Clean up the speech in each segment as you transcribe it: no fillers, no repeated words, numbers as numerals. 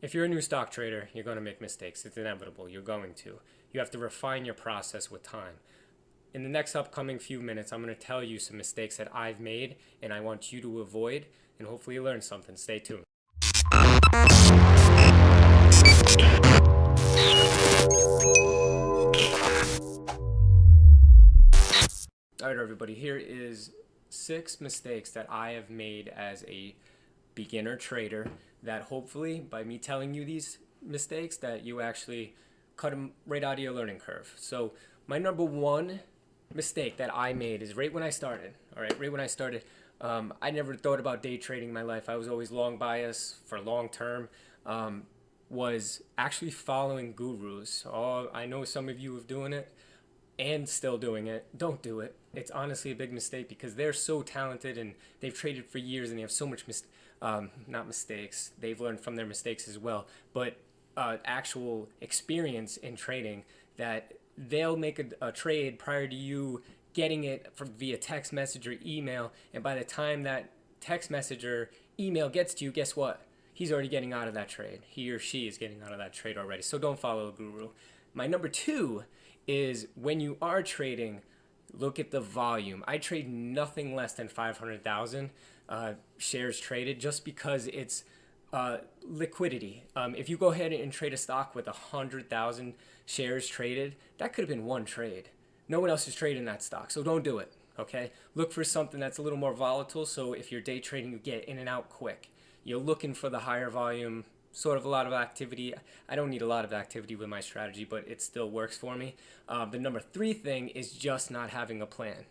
If you're a new stock trader, you're going to make mistakes. It's inevitable. You're going to. You have to refine your process with time. In the next upcoming few minutes, I'm going to tell you some mistakes that I've made and I want you to avoid, and hopefully you learn something. Stay tuned. All right, everybody, here is 6 mistakes that I have made as a beginner trader that hopefully by me telling you these mistakes that you actually cut them right out of your learning curve. So my number one mistake that I made is right when I started. All right, right when I started, I never thought about day trading in my life. I was always long bias for long term. Was actually following gurus. Oh, I know some of you have doing it and still doing it. Don't do it. It's honestly a big mistake because they're so talented and they've traded for years and they have so much not mistakes. They've learned from their mistakes as well, but actual experience in trading that they'll make a trade prior to you getting it from via text message or email, and by the time that text message or email gets to you, guess what? He's already getting out of that trade. He or she is getting out of that trade already. So don't follow a guru. My number 2 is when you are trading, look at the volume. I trade nothing less than 500,000 shares traded just because it's liquidity. If you go ahead and trade a stock with 100,000 shares traded, that could have been one trade. No one else is trading that stock, so don't do it, okay? Look for something that's a little more volatile, so if you're day trading, you get in and out quick. You're looking for the higher volume, sort of a lot of activity. I don't need a lot of activity with my strategy, but it still works for me. The number 3 thing is just not having a plan.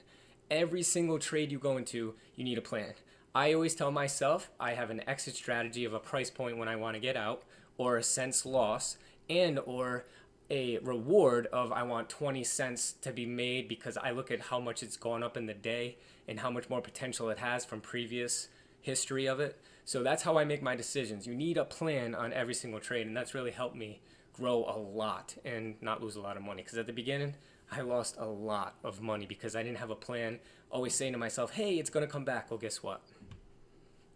Every single trade you go into, you need a plan. I always tell myself I have an exit strategy of a price point when I want to get out, or a cents loss, and or a reward of I want 20 cents to be made because I look at how much it's gone up in the day and how much more potential it has from previous history of it. So that's how I make my decisions. You need a plan on every single trade, and that's really helped me grow a lot and not lose a lot of money. Because at the beginning, I lost a lot of money because I didn't have a plan, always saying to myself, hey, it's going to come back. Well, guess what?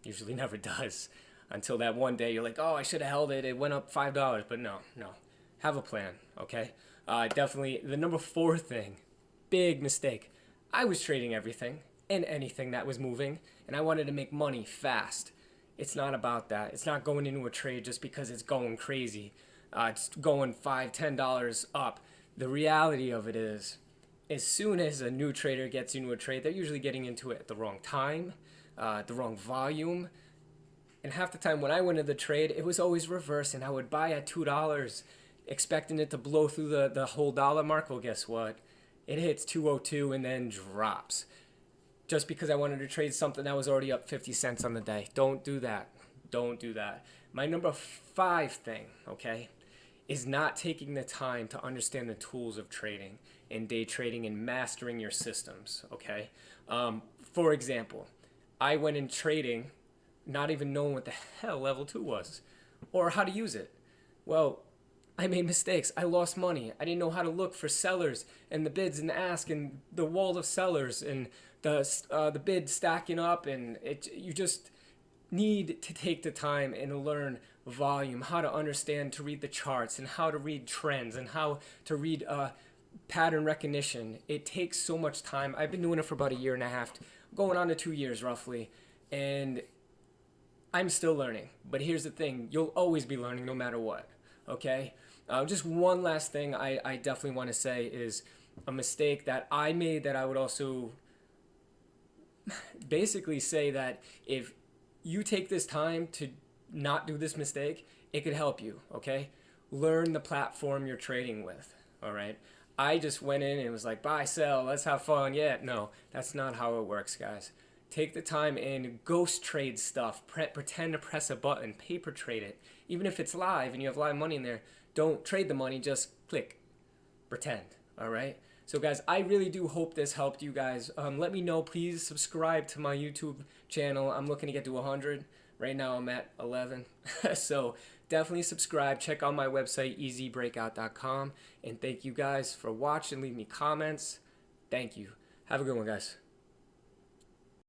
Usually never does. Until that one day you're like, oh, I should have held it. It went up $5. But no. Have a plan, okay? Definitely the number 4 thing, big mistake. I was trading everything and anything that was moving, and I wanted to make money fast. It's not about that. It's not going into a trade just because it's going crazy. It's going $5, $10 up. The reality of it is, as soon as a new trader gets into a trade, they're usually getting into it at the wrong time, the wrong volume. And half the time when I went into the trade, it was always reverse, and I would buy at $2, expecting it to blow through the whole dollar mark. Well, guess what? It hits 202 and then drops. Just because I wanted to trade something that was already up 50 cents on the day. Don't do that. Don't do that. My number 5 thing, okay, is not taking the time to understand the tools of trading and day trading and mastering your systems, okay? For example, I went in trading not even knowing what the hell level 2 was or how to use it. Well, I made mistakes. I lost money. I didn't know how to look for sellers and the bids and the ask and the wall of sellers and the bid stacking up, and you just need to take the time and learn volume, how to understand, to read the charts and how to read trends and how to read pattern recognition. It takes so much time. I've been doing it for about 1.5 years, going on to 2 years roughly, and I'm still learning. But here's the thing, you'll always be learning no matter what, okay? Just one last thing I definitely want to say is a mistake that I made that I would also basically say that if you take this time to not do this mistake, it could help you, okay? Learn the platform you're trading with, all right? I just went in and was like, buy, sell, let's have fun. Yeah, no, that's not how it works, guys. Take the time and ghost trade stuff. Pretend to press a button. Paper trade it. Even if it's live and you have live money in there, don't trade the money. Just click. Pretend. All right? So, guys, I really do hope this helped you guys. Let me know. Please subscribe to my YouTube channel. I'm looking to get to 100. Right now I'm at 11. So definitely subscribe. Check out my website, Easybreakout.com. And thank you guys for watching. Leave me comments. Thank you. Have a good one, guys.